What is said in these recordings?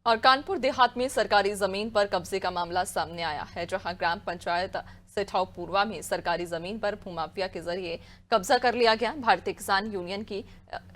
और कानपुर देहात में सरकारी जमीन पर कब्जे का मामला सामने आया है, जहां ग्राम पंचायत सिठाव पूर्वा में सरकारी जमीन पर भूमाफिया के जरिए कब्जा कर लिया गया। भारतीय किसान यूनियन की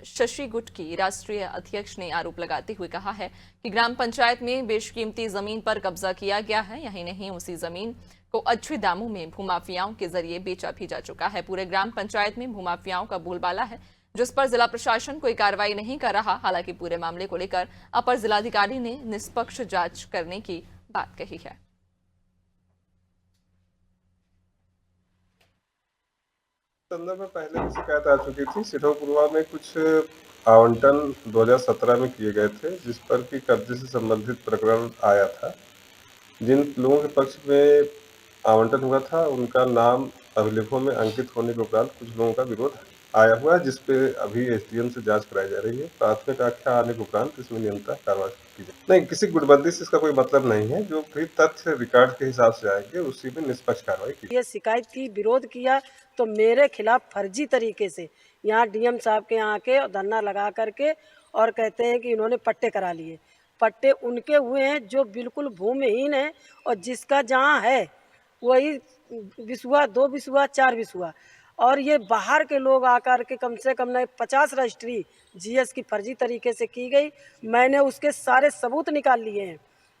शशि गुट की राष्ट्रीय अध्यक्ष ने आरोप लगाते हुए कहा है कि ग्राम पंचायत में बेशकीमती जमीन पर कब्जा किया गया है। यही नहीं, उसी जमीन को अच्छे दामों में भूमाफियाओं के जरिए बेचा भी जा चुका है। पूरे ग्राम पंचायत में भूमाफियाओं का बोलबाला है, जिस पर जिला प्रशासन कोई कार्रवाई नहीं कर रहा। हालांकि पूरे मामले को लेकर अपर जिलाधिकारी ने निष्पक्ष जांच करने की बात कही है। संदर्भ में पहले भी शिकायत आ चुकी थी। सिठाव पूर्वा में कुछ आवंटन 2017 में किए गए थे, जिस पर कि कब्जे से संबंधित प्रकरण आया था। जिन लोगों के पक्ष में आवंटन हुआ था उनका नाम अभिलेखों में अंकित होने के उपरांत कुछ लोगों का विरोध आया हुआ है, जिसपे अभी एसडीएम से जांच कराई जा रही है। प्राथमिक आख्या आने के उपरांत इसमें निरंतर कार्रवाई की जाए। नहीं, किसी गुटबंदी से इसका कोई मतलब नहीं है। जो भी तथ्य रिकॉर्ड के हिसाब से आएंगे उसी में निष्पक्ष कार्रवाई की। ये शिकायत की, विरोध किया तो मेरे खिलाफ फर्जी तरीके से यहाँ डीएम साहब के यहाँ के धरना लगा करके और कहते हैं कि इन्होंने पट्टे करा लिए। पट्टे उनके हुए हैं जो बिल्कुल भूमिहीन है, और जिसका जहाँ है वही बिसुआ, 2 बिसुआ, 4 बिसुआ, और ये बाहर के लोग आकर के कम से कम 50 रजिस्ट्री जीएस की फर्जी तरीके से की गई। मैंने उसके सारे सबूत निकाल लिए हैं।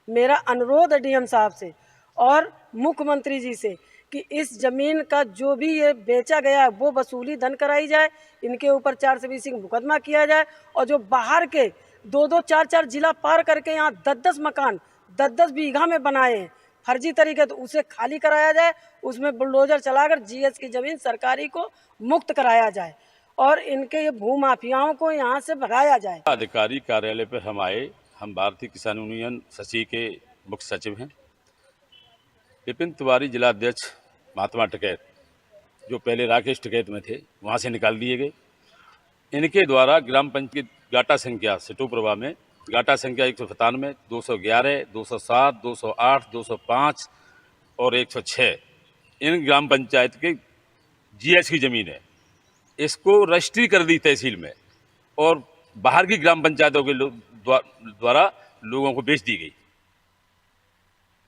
मेरा अनुरोध है डीएम साहब से और मुख्यमंत्री जी से कि इस जमीन का जो भी ये बेचा गया है वो वसूली धन कराई जाए, इनके ऊपर 420 मुकदमा किया जाए, और जो बाहर के 2-2, 4-4 जिला पार करके यहाँ 10-10 मकान 10-10 बीघा में बनाए हैं फर्जी तरीके, तो उसे खाली कराया जाए, उसमें बुलडोजर चलाकर जीएस की जमीन सरकारी को मुक्त कराया जाए और इनके ये भू माफियाओं को यहाँ से भगाया जाए। अधिकारी कार्यालय पर हम आए। हम भारतीय किसान यूनियन शशि के मुख्य सचिव हैं। विपिन तिवारी जिला अध्यक्ष महात्मा टिकैत, जो पहले राकेश टिकैत में थे, वहाँ से निकाल दिए गए। इनके द्वारा ग्राम पंचायत गाटा संख्या सिठाव पूर्वा में गाटा संख्या 197, 211, 207, 208, 205 और 106 इन ग्राम पंचायत के जीएस की ज़मीन है। इसको रजिस्ट्री कर दी तहसील में और बाहर की ग्राम पंचायतों के द्वारा लोगों को बेच दी गई।